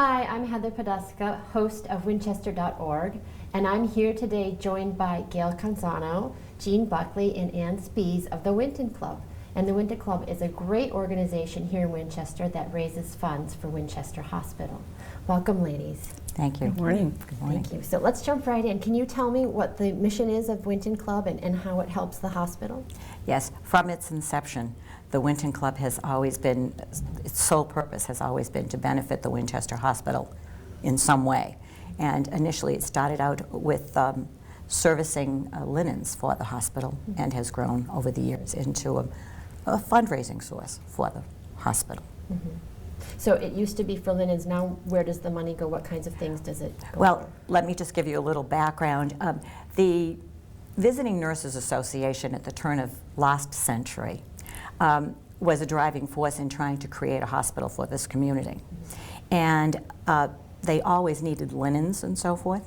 Hi, I'm Heather Poduska, host of Winchester.org, and I'm here today joined by Gail Canzano, Jean Buckley, and Ann Spees of the Winton Club. And the Winton Club is a great organization here in Winchester that raises funds for Winchester Hospital. Welcome, ladies. Thank you. Good morning. Good morning. Thank you. So let's jump right in. Can you tell me what the mission is of Winton Club and how it helps the hospital? Yes, from its inception, the Winton Club has always been, its sole purpose has always been to benefit the Winchester Hospital in some way. And initially it started out with servicing linens for the hospital and has grown over the years into a fundraising source for the hospital. Mm-hmm. So it used to be for linens. Now where does the money go? What kinds of things does it go Well, for? let me just give you a little background. The Visiting Nurses Association at the turn of last century was a driving force in trying to create a hospital for this community. And they always needed linens and so forth.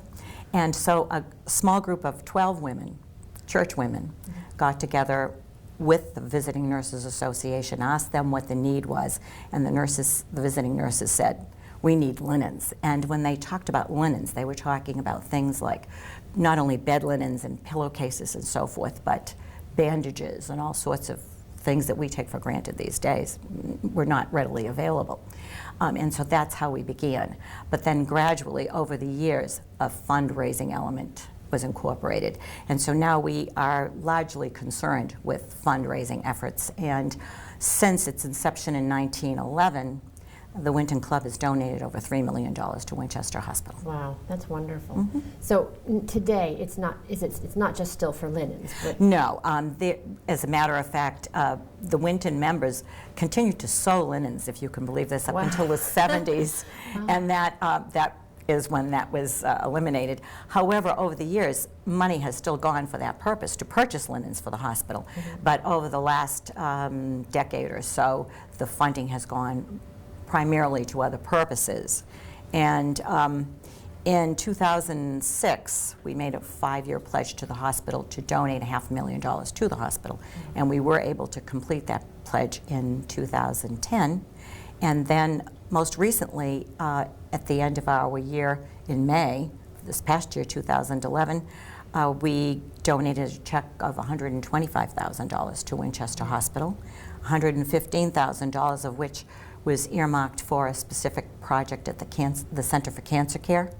And so a small group of 12 women, church women, got together with the Visiting Nurses Association, asked them what the need was, and the visiting nurses said, we need linens. And when they talked about linens, they were talking about things like not only bed linens and pillowcases and so forth, but bandages and all sorts of things that we take for granted these days were not readily available. And so that's how we began. But then gradually over the years, a fundraising element was incorporated. And so now we are largely concerned with fundraising efforts. And since its inception in 1911, the Winton Club has donated over $3 million to Winchester Hospital. Wow, that's wonderful. So today, it's not just still for linens? But No, as a matter of fact, the Winton members continued to sew linens, if you can believe this, up until the 70s, and that is when that was eliminated. However, over the years, money has still gone for that purpose, to purchase linens for the hospital. But over the last decade or so, the funding has gone primarily to other purposes. And in 2006, we made a 5-year pledge to the hospital to donate $500,000 to the hospital. And we were able to complete that pledge in 2010. And then most recently, at the end of our year in May, this past year, 2011, we donated a check of $125,000 to Winchester Hospital, $115,000 of which was earmarked for a specific project at the Center for Cancer Care,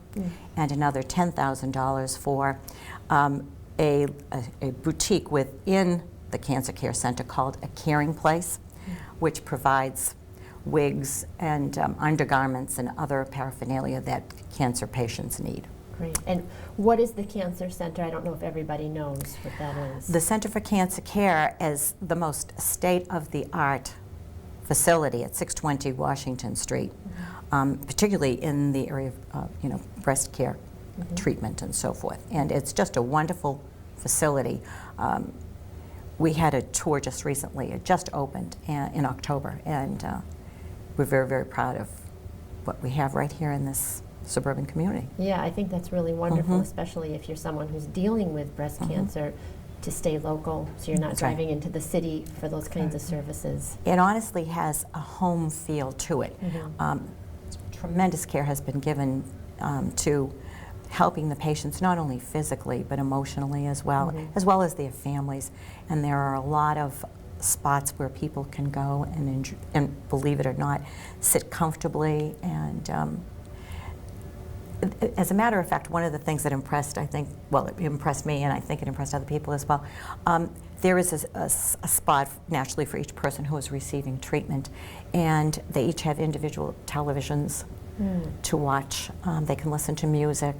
and another $10,000 for a boutique within the Cancer Care Center called A Caring Place, which provides wigs and undergarments and other paraphernalia that cancer patients need. great. And what is the Cancer Center? I don't know if everybody knows what that is. The Center for Cancer Care is the most state-of-the-art facility at 620 Washington Street, particularly in the area of breast care treatment and so forth. And it's just a wonderful facility. We had a tour just recently. It just opened in October, and we're very, very proud of what we have right here in this suburban community. Yeah, I think that's really wonderful, especially if you're someone who's dealing with breast cancer, to stay local, so you're not That's right. driving into the city for those kinds of services. It honestly has a home feel to it. Tremendous care has been given to helping the patients, not only physically but emotionally as well as their families. And there are a lot of spots where people can go and believe it or not, sit comfortably. And as a matter of fact, one of the things that impressed, it impressed me, and I think it impressed other people as well, there is a spot naturally for each person who is receiving treatment, and they each have individual televisions to watch. They can listen to music.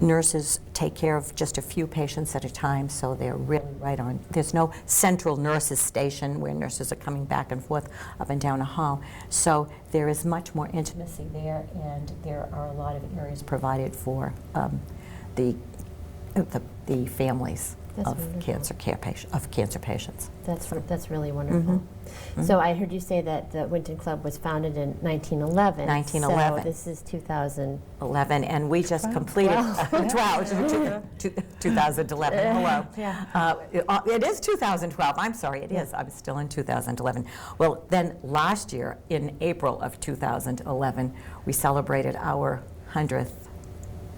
Nurses take care of just a few patients at a time, so they're really right on. There's no central nurses station where nurses are coming back and forth up and down a hall. So there is much more intimacy there, and there are a lot of areas provided for the the families That's of wonderful. cancer patients. That's really wonderful. So I heard you say that the Winton Club was founded in 1911. 1911. So this is 2000. 11, and we just completed 2011. Hello. Yeah. It is 2012. I'm sorry, it is. I'm still in 2011. Well, then last year, in April of 2011, we celebrated our 100th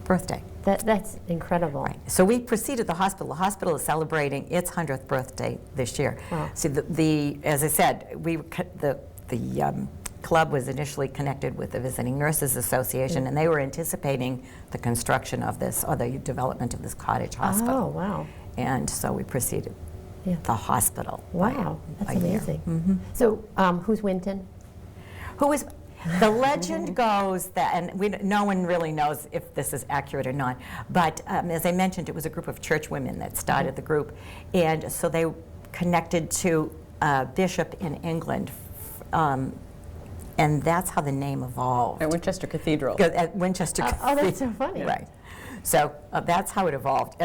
birthday. That's incredible. Right. So we preceded the hospital. The hospital is celebrating its 100th birthday this year. Wow. See, as I said, the club was initially connected with the Visiting Nurses Association, and they were anticipating the construction of this, or the development of this cottage hospital. Oh, wow. And so we preceded the hospital. Wow, that's by a year. amazing. So who's Winton? Who is... The legend goes that, and no one really knows if this is accurate or not, but as I mentioned, it was a group of church women that started the group, and so they connected to a bishop in England, and that's how the name evolved. At Winchester Cathedral. At Winchester Cathedral. Oh, that's so funny. Right. So that's how it evolved.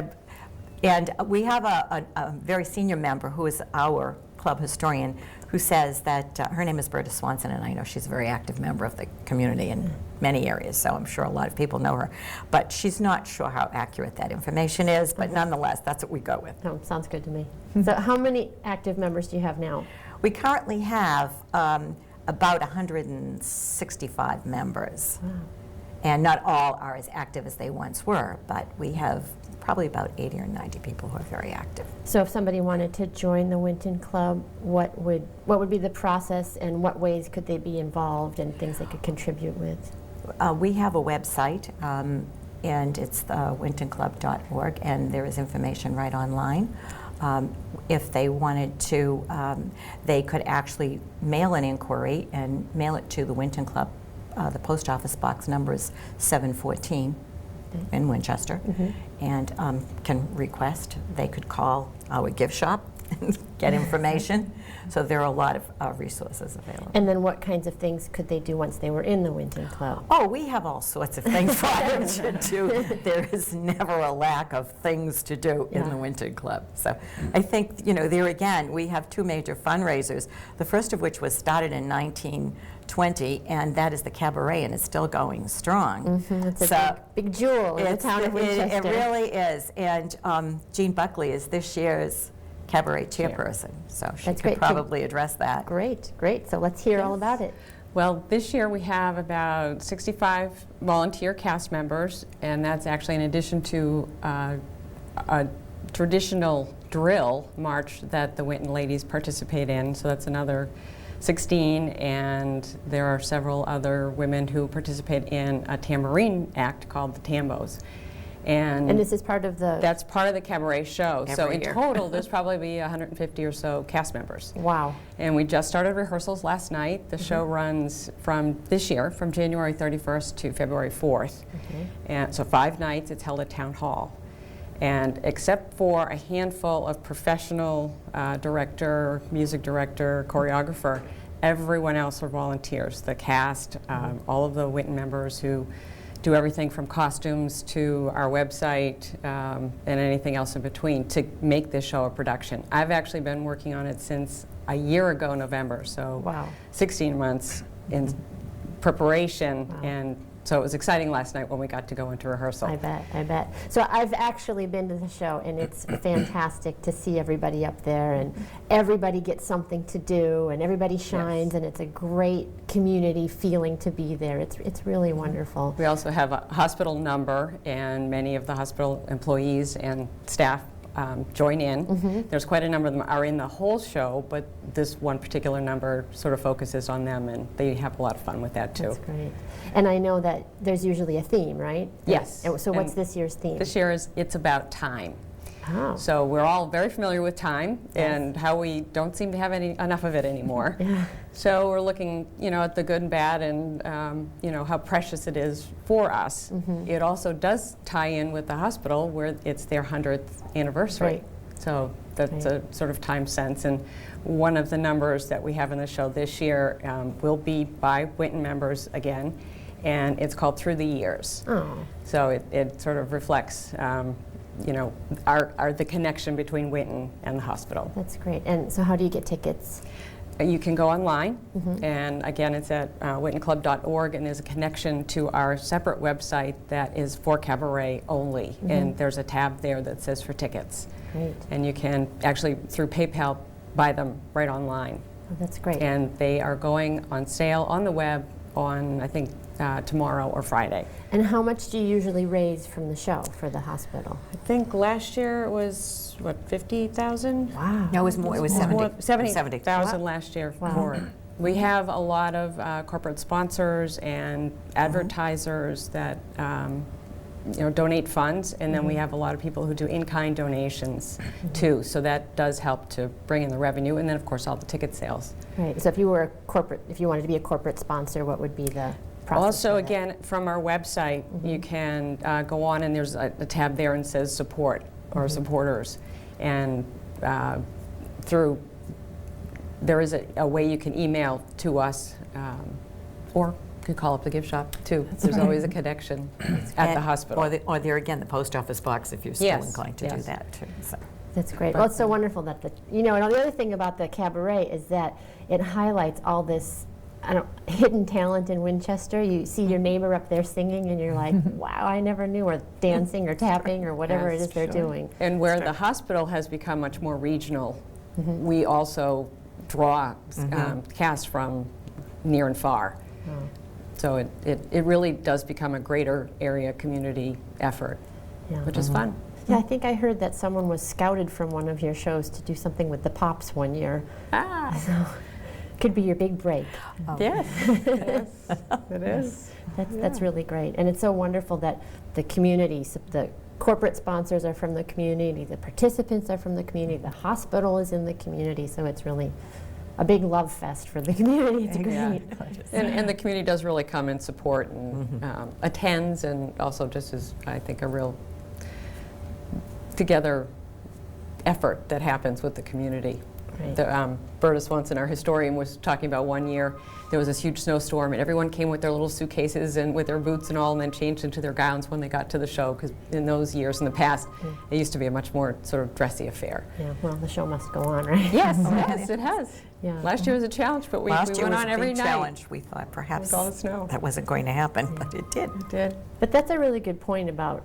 And we have a very senior member who is our club historian, who says that her name is Berta Swanson, and I know she's a very active member of the community in many areas, so I'm sure a lot of people know her. But she's not sure how accurate that information is, but nonetheless, that's what we go with. Oh, sounds good to me. So how many active members do you have now? We currently have about 165 members. Wow. And not all are as active as they once were, but we have probably about 80 or 90 people who are very active. So if somebody wanted to join the Winton Club, what would be the process, and what ways could they be involved, and things they could contribute with? We have a website, and it's wintonclub.org, and there is information right online. If they wanted to, they could actually mail an inquiry and mail it to the Winton Club. The post office box number is 714 in Winchester, and can request. They could call our gift shop and get information. So there are a lot of resources available. And then what kinds of things could they do once they were in the Winton Club? Oh, we have all sorts of things for them to do. There is never a lack of things to do in the Winton Club. So I think, there again, we have two major fundraisers, the first of which was started in 1920, and that is the cabaret, and it's still going strong. It's a big jewel in the town of Winchester. It really is. And Jean Buckley is this year's cabaret chairperson, so she That's could great. probably address that. Great. So let's hear all about it. Well, this year we have about 65 volunteer cast members, and that's actually in addition to a traditional drill march that the Winton ladies participate in, so that's another 16, and there are several other women who participate in a tambourine act called the Tambos. And this is part of the... That's part of the cabaret show. So Every in year. total, there's probably be 150 or so cast members. Wow. And we just started rehearsals last night. The show runs from this year, from January 31st to February 4th. And so 5 nights, it's held at Town Hall. And except for a handful of professional director, music director, choreographer, everyone else are volunteers. The cast, all of the Winton members who do everything from costumes to our website and anything else in between to make this show a production. I've actually been working on it since a year ago November, so 16 months in preparation, and so it was exciting last night when we got to go into rehearsal. I bet. So I've actually been to the show, and it's fantastic to see everybody up there, and everybody gets something to do, and everybody shines, and it's a great community feeling to be there. It's really wonderful. We also have a hospital number, and many of the hospital employees and staff join in. There's quite a number of them are in the whole show, but this one particular number sort of focuses on them, and they have a lot of fun with that too. That's great. And I know that there's usually a theme, right? Yes. And so what's this year's theme? This year is It's About Time. Oh. So we're all very familiar with time and how we don't seem to have enough of it anymore. So we're looking, at the good and bad, and how precious it is for us. It also does tie in with the hospital, where it's their 100th anniversary. Right. So that's a sort of time sense. And one of the numbers that we have in the show this year will be by Winton members again, and it's called Through the Years. Oh. So it sort of reflects you know, are the connection between Winton and the hospital. That's great. And so how do you get tickets? You can go online, and again, it's at wintonclub.org, and there's a connection to our separate website that is for cabaret only, and there's a tab there that says for tickets. Great. And you can actually, through PayPal, buy them right online. Oh, that's great. And they are going on sale on the web on, I think, tomorrow or Friday. And how much do you usually raise from the show for the hospital? I think last year it was, what, 50,000? Wow. No, it was more. It was 70,000 last year for it. We have a lot of corporate sponsors and advertisers that you know, donate funds, and then we have a lot of people who do in-kind donations too. So that does help to bring in the revenue, and then of course all the ticket sales. Right. So if you were a corporate, if you wanted to be a corporate sponsor, what would be the process? Also, for that? again, from our website, you can go on, and there's a tab there and says support or supporters, and through there is a way you can email to us, or you can call up the gift shop too. There's always a connection at the hospital. Or there again, the post office box if you're still inclined to do that too. So. That's great. Well, it's so wonderful that you know, and the other thing about the cabaret is that it highlights all this hidden talent in Winchester. You see your neighbor up there singing, and you're like, wow, I never knew, or dancing or tapping or whatever it is they're doing. And where the hospital has become much more regional, we also draw casts from near and far. So it really does become a greater area community effort, which is fun. Yeah, I think I heard that someone was scouted from one of your shows to do something with the Pops one year. So could be your big break. Yes, it is. That's really great. And it's so wonderful that the community, the corporate sponsors are from the community, the participants are from the community, the hospital is in the community, so it's really a big love fest for the community. It's great. And the community does really come and support and attends, and also just is, I think, a real together effort that happens with the community. Right. Berta Swanson, our historian, was talking about one year there was this huge snowstorm, and everyone came with their little suitcases and with their boots and all, and then changed into their gowns when they got to the show, because in those years in the past it used to be a much more sort of dressy affair. Yeah, well, the show must go on, right? Yes, yes, it has. Yeah. Last year was a challenge, but we went on every night. Challenge. We thought perhaps all the snow. That wasn't going to happen, but it did. It did. But that's a really good point about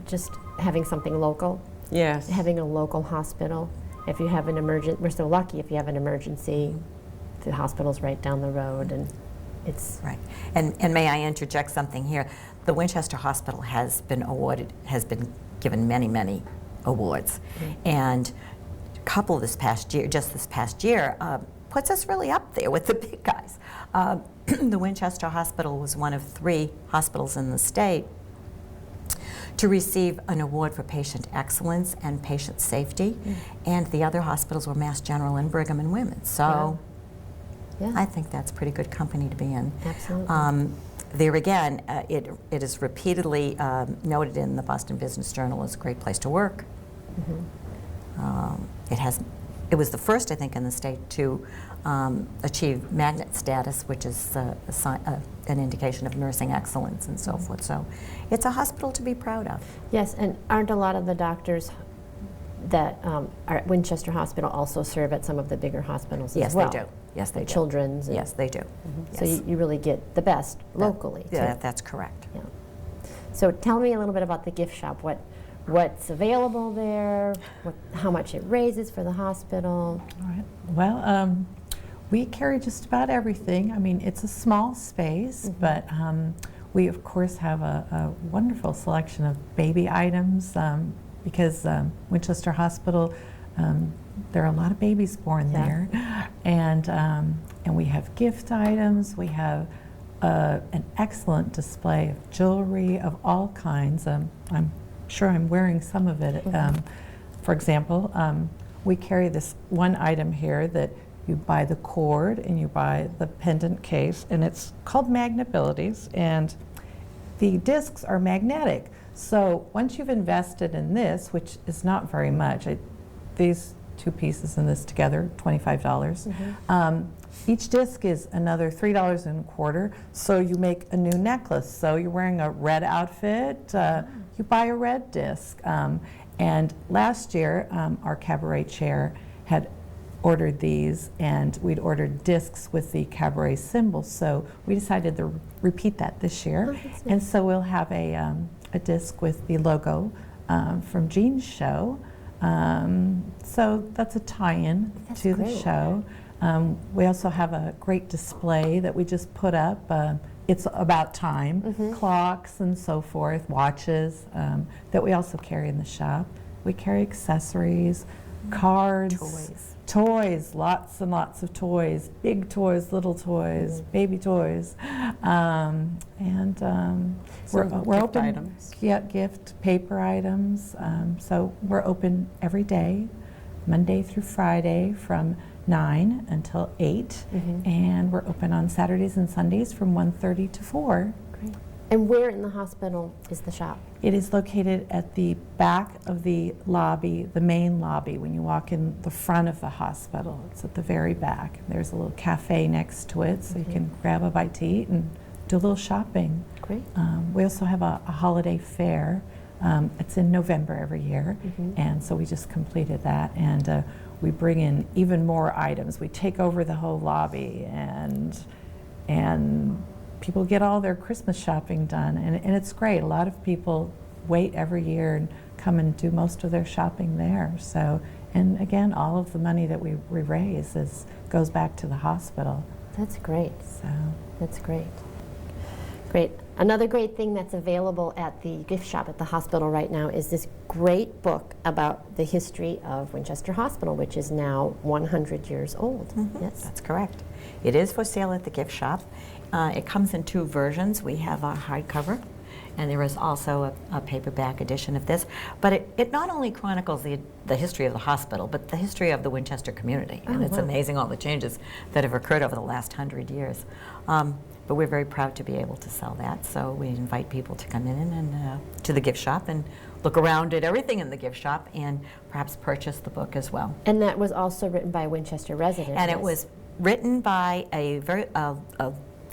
just having something local. Yes. Having a local hospital. If you have an emergency, we're so lucky if you have an emergency, the hospital's right down the road, and it's... Right. And may I interject something here? The Winchester Hospital has been given many, many awards. And a couple this past year, just this past year, puts us really up there with the big guys. The Winchester Hospital was one of 3 hospitals in the state to receive an award for patient excellence and patient safety, and the other hospitals were Mass General and Brigham and Women's. So I think that's pretty good company to be in. Absolutely. There again, it is repeatedly noted in the Boston Business Journal as a great place to work. It was the first, I think, in the state to achieve magnet status, which is an indication of nursing excellence and so forth. So it's a hospital to be proud of. Yes, and aren't a lot of the doctors that are at Winchester Hospital also serve at some of the bigger hospitals as well? Yes, they do. Yes, they do. Children's. Yes, they do. So you really get the best locally. Yeah, that's correct. Yeah. So tell me a little bit about the gift shop. What's available there? How much it raises for the hospital? All right. Well, we carry just about everything. I mean, it's a small space, but we, of course, have a wonderful selection of baby items because Winchester Hospital, there are a lot of babies born there. And we have gift items. We have an excellent display of jewelry of all kinds. I'm sure I'm wearing some of it. For example, we carry this one item here that you buy the cord and you buy the pendant case, and it's called Magnabilities, and the discs are magnetic. So once you've invested in this, which is not very much, these 2 pieces and this together, $25. Each disc is another $3.25, so you make a new necklace. So you're wearing a red outfit, you buy a red disc. And last year, our cabaret chair had ordered these, and we'd ordered discs with the cabaret symbol, so we decided to repeat that this year. Oh, that's And so we'll have a disc with the logo from Jean's show. So that's a tie-in That's to the great. show. We also have a great display that we just put up. It's about time, Mm-hmm. clocks and so forth, watches, that we also carry in the shop. We carry accessories, cards, toys, lots and lots of toys, big toys, little toys, baby toys, and we're gift open. items. Yeah, gift paper items. So we're open every day, Monday through Friday from 9 until 8, and we're open on Saturdays and Sundays from 1:30 to 4. Great. And where in the hospital is the shop? It is located at the back of the lobby, the main lobby. When you walk in the front of the hospital, it's at the very back. There's a little cafe next to it, so you can grab a bite to eat and do a little shopping. Great. We also have a holiday fair. It's in November every year, and so we just completed that. And we bring in even more items. We take over the whole lobby, and people get all their Christmas shopping done, and it's great. A lot of people wait every year and come and do most of their shopping there. So, and again, all of the money that we raise goes back to the hospital. That's great. So, That's great. Great. Another great thing that's available at the gift shop at the hospital right now is this great book about the history of Winchester Hospital, which is now 100 years old. Yes. That's correct. It is for sale at the gift shop. It comes in 2 versions. We have a hardcover, and there is also a paperback edition of this. But it not only chronicles the history of the hospital, but the history of the Winchester community. And it's amazing all the changes that have occurred over the last 100 years. But we're very proud to be able to sell that. So we invite people to come in and to the gift shop and look around at everything in the gift shop and perhaps purchase the book as well. And that was also written by a Winchester resident. And yes. it was written by a very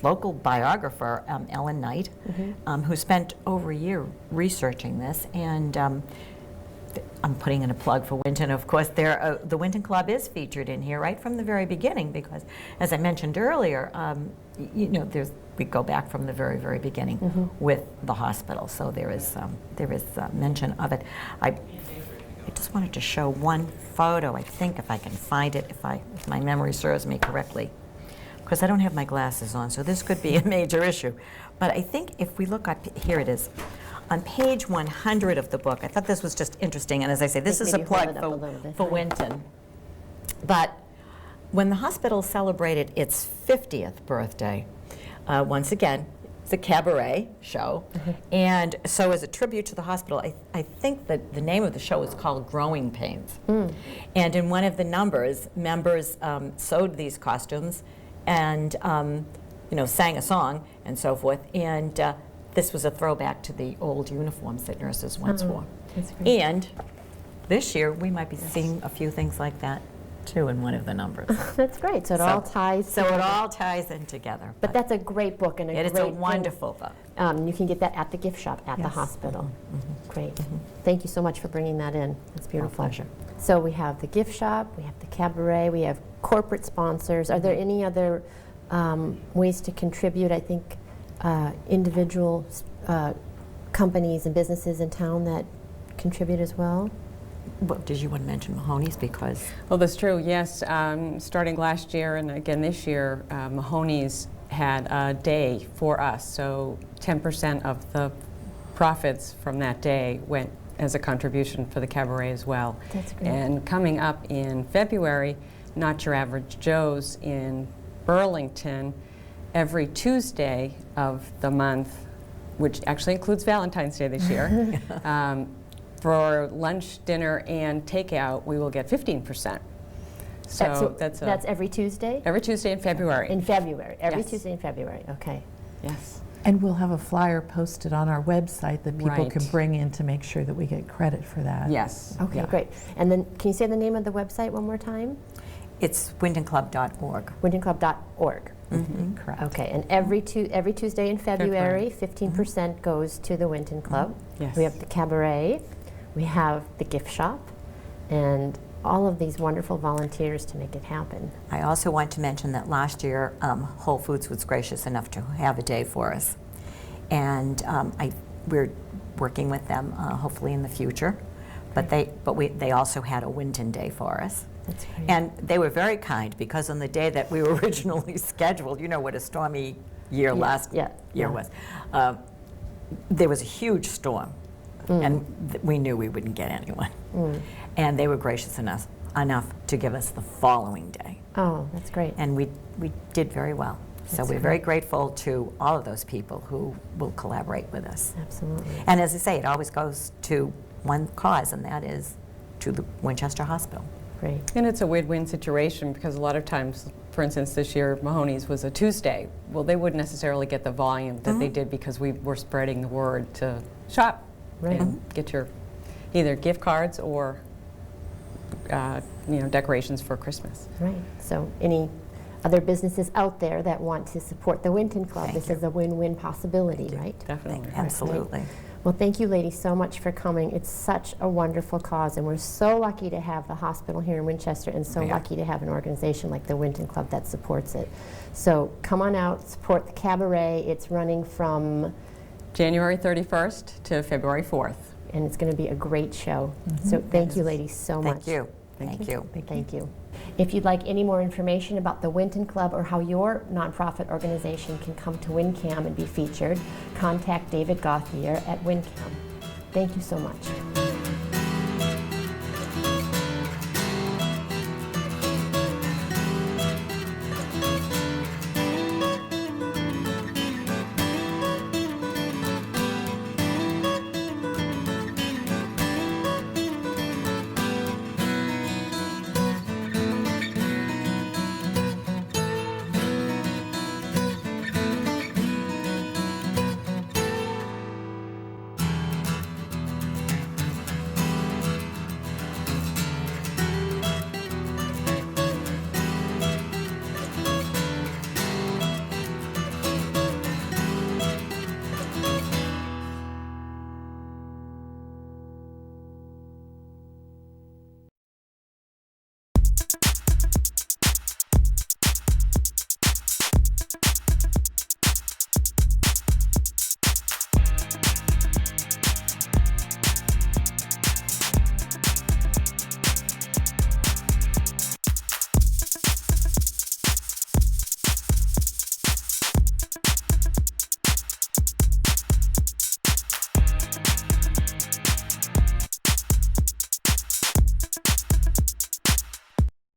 local biographer, Ellen Knight, who spent over a year researching this. And I'm putting in a plug for Winton. Of course, the Winton Club is featured in here right from the very beginning because, as I mentioned earlier, we go back from the very, very beginning with the hospital. So there is mention of it. I just wanted to show one photo. I think if I can find it, if my memory serves me correctly, because I don't have my glasses on, so this could be a major issue. But I think if we look up, here it is. On page 100 of the book, I thought this was just interesting, and as I say, this is a Maybe hold plug it up a little bit. for Winton. But when the hospital celebrated its 50th birthday, once again, it's a cabaret show, and so as a tribute to the hospital, I think that the name of the show is called Growing Pains. And in one of the numbers, members sewed these costumes and sang a song and so forth, and this was a throwback to the old uniforms that nurses once wore. That's great. And this year, we might be seeing a few things like that, too, in one of the numbers. That's great. So it all ties. So it all ties in together. But that's a great book and a it is great a wonderful book. You can get that at the gift shop at the Yes. hospital. Great. Thank you so much for bringing that in. That's beautiful. pleasure. So we have the gift shop, we have the cabaret, we have corporate sponsors. Are there any other ways to contribute? I think individual companies and businesses in town that contribute as well. But did you want to mention Mahoney's? Because Well, that's true, yes. Starting last year and again this year, Mahoney's had a day for us. So 10% of the profits from that day went as a contribution for the cabaret as well. That's great. And coming up in February, Not Your Average Joe's in Burlington, every Tuesday of the month, which actually includes Valentine's Day this year, for lunch, dinner, and takeout, we will get 15%. So that's every Tuesday? every Tuesday in February. In February, every Yes. Tuesday in February, okay. Yes. and we'll have a flyer posted on our website that people Right. can bring in to make sure that we get credit for that. Yes. Okay, Yeah. great. And then, can you say the name of the website one more time? it's wintonclub.org. wintonclub.org. Correct. Okay, and every Tuesday in February, 15% goes to the Winton Club. Yes. We have the cabaret, we have the gift shop, and all of these wonderful volunteers to make it happen. I also want to mention that last year, Whole Foods was gracious enough to have a day for us. And we're working with them hopefully in the future. But they also had a Winton Day for us. That's great. And they were very kind, because on the day that we were originally scheduled, you know what a stormy year last year was, there was a huge storm. And we knew we wouldn't get anyone. And they were gracious enough to give us the following day. Oh, that's great. And we did very well. So That's we're great. very grateful to all of those people who will collaborate with us. Absolutely. And as I say, it always goes to one cause, and that is to the Winchester Hospital. Great. And it's a win-win situation, because a lot of times, for instance, this year Mahoney's was a Tuesday. Well, they wouldn't necessarily get the volume that they did, because we were spreading the word to shop Right. and get your either gift cards or decorations for Christmas. Right. So any other businesses out there that want to support the Winton Club, Thank this you. is a win-win possibility, right? Definitely. Absolutely. Well, thank you, ladies, so much for coming. It's such a wonderful cause, and we're so lucky to have the hospital here in Winchester, and so We are. lucky to have an organization like the Winton Club that supports it. So come on out, support the cabaret. It's running from, January 31st to February 4th. and it's going to be a great show. So thank you, ladies, so much. Thank you. Thank you. Thank you. If you'd like any more information about the Winton Club or how your nonprofit organization can come to WinCam and be featured, contact David Gauthier at WinCam. Thank you so much.